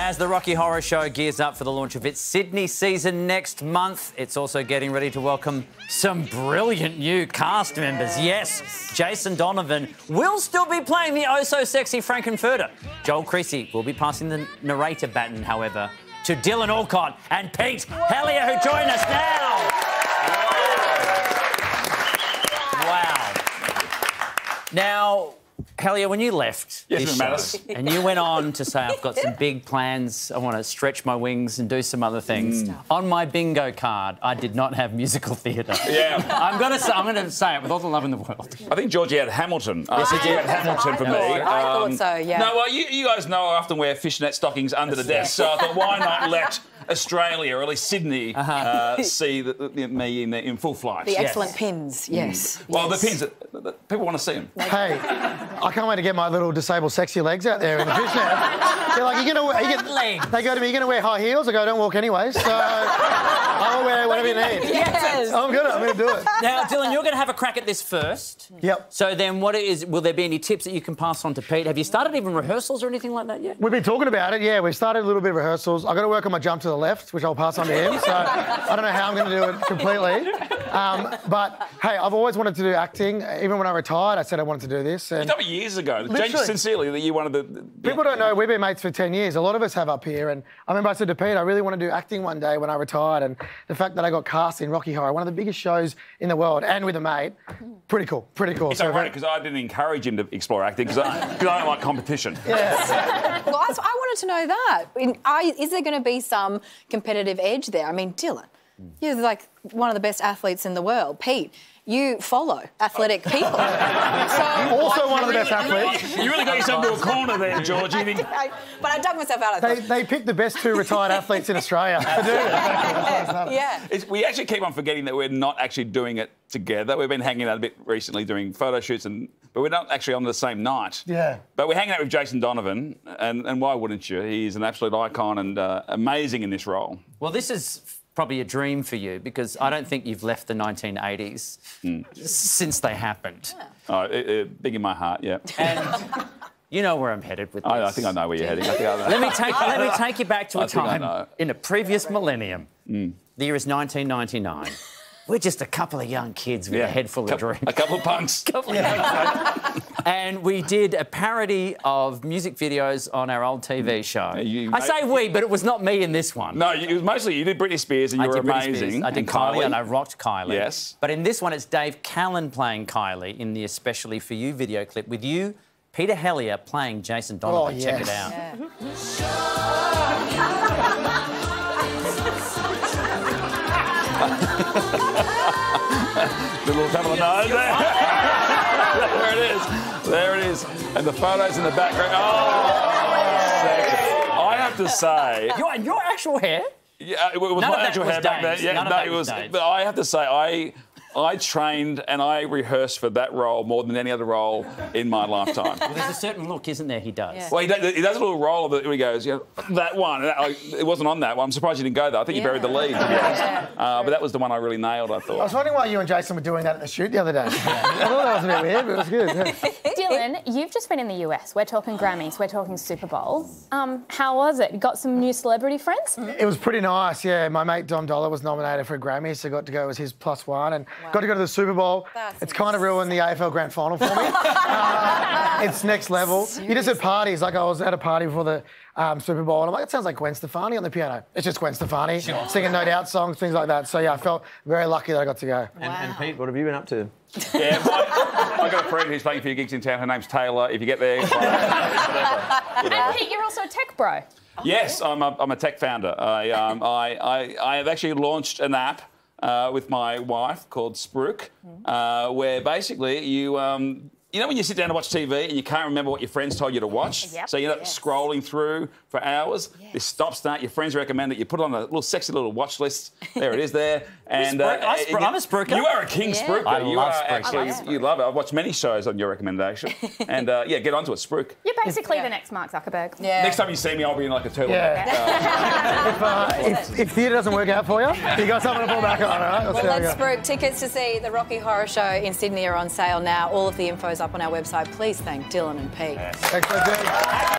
As the Rocky Horror Show gears up for the launch of its Sydney season next month, it's also getting ready to welcome some brilliant new cast members. Yes, Jason Donovan will still be playing the oh-so-sexy Frankenfurter. Joel Creasy will be passing the narrator baton, however, to Dylan Alcott and Pete Helliar, who join us now. Wow. Now, Helliar, when you left this show, and you went on to say, I've got some big plans, I want to stretch my wings and do some other things. On my bingo card, I did not have musical theatre. Yeah. I'm going to say it with all the love in the world. I think Georgie had Hamilton. Yes, he did. Hamilton for me. I thought so, yeah. No, well, you guys know I often wear fishnet stockings under the desk, so I thought, why not let Australia, or at least Sydney, see me in full flight. The excellent pins, yes. Well, the pins, people want to see them. Hey, I can't wait to get my little disabled sexy legs out there in the fishnet. They're like, they go to me, you're going to wear high heels? I go, don't walk anyway, so I'll wear whatever you need. Yes. I'm going to do it. Now, Dylan, you're going to have a crack at this first. Yep. So then will there be any tips that you can pass on to Pete? Have you started even rehearsals or anything like that yet? We've been talking about it, yeah. We've started a little bit of rehearsals. I've got to work on my jump to the left, which I'll pass on to him, so I don't know how I'm going to do it completely. But, hey, I've always wanted to do acting. Even when I retired, I said I wanted to do this. And you told me years ago, sincerely, that you wanted to... People don't know, we've been mates for 10 years. A lot of us have up here. And I remember I said to Pete, I really want to do acting one day when I retired. And the fact that I got cast in Rocky Horror, one of the biggest shows in the world, and with a mate, pretty cool, pretty cool. It's ironic because I didn't encourage him to explore acting because I don't like competition. Yeah. Well, I wanted to know that. Is there going to be some competitive edge there? I mean, Dylan, you're like one of the best athletes in the world. Pete, you follow athletic people. Also one of the best athletes. You really got yourself into a corner there, George. But I dug myself out of it. They picked the best two retired athletes in Australia. Yeah. We actually keep on forgetting that we're not actually doing it together. We've been hanging out a bit recently doing photo shoots, but we're not actually on the same night. Yeah. But we're hanging out with Jason Donovan, and why wouldn't you? He's an absolute icon and amazing in this role. Well, this is probably a dream for you because I don't think you've left the 1980s since they happened. Yeah. Oh, big in my heart, yeah. And you know where I'm headed with this. I think I know where you're heading. Let me take you back to a time in a previous millennium. The year is 1999. We're just a couple of young kids with a head full of dreams. A couple of punks. And we did a parody of music videos on our old TV show. I say we, but it was not me in this one. No, it was mostly you did Britney Spears and you were amazing. I did Kylie and I rocked Kylie. Yes. But in this one, it's Dave Callan playing Kylie in the Especially For You video clip with you, Peter Helliar, playing Jason Donovan. Check it out. The little tap on the nose there. There it is. There it is. And the photos in the background. Oh, sexy. I have to say... Your actual hair? Yeah, it was my actual hair back then. Yeah, no, it was. But I have to say, I trained and I rehearsed for that role more than any other role in my lifetime. Well, there's a certain look, isn't there, he does? Yeah. Well, he does a little roll of it where he goes, that one. It wasn't on that one. I'm surprised you didn't go there. I think you buried the lead, to be honest. But that was the one I really nailed, I thought. I was wondering why you and Jason were doing that at the shoot the other day. I thought that was a bit weird, but it was good. Yeah. Dylan, you've just been in the US. We're talking Grammys, we're talking Super Bowl. How was it? You got some new celebrity friends? It was pretty nice, yeah. My mate Dom Dollar was nominated for a Grammy, so got to go as his +1 and got to go to the Super Bowl. It's kind of ruined the AFL Grand Final for me. It's next level. You just at parties, like I was at a party before the Super Bowl, and I'm like, it sounds like Gwen Stefani on the piano. It's just Gwen Stefani singing No Doubt songs, things like that. So yeah, I felt very lucky that I got to go. And Pete, what have you been up to? Yeah, I got a friend who's playing a few gigs in town. Her name's Taylor. If you get there, And Pete, you're also a tech bro. Yes, I'm a tech founder. I have actually launched an app with my wife called Spruik, where basically you know when you sit down to watch TV and you can't remember what your friends told you to watch? Yep. So you're scrolling through for hours. This stop start, your friends recommend it. You put it on a little sexy little watch list. There it is there. And I'm a Spruiker. You are a king Spruiker. I love Spruik. Actually, you love it. I've watched many shows on your recommendation. And yeah, get onto it, Spruik. You're basically the next Mark Zuckerberg. Yeah. Next time you see me, I'll be in like a turtleneck. Yeah. If theatre doesn't work out for you, you got something to fall back on, all right? Well, let's Spruik. Tickets to see the Rocky Horror Show in Sydney are on sale now. All of the info's up on our website. Please thank Dylan and Pete. Thanks for doing it.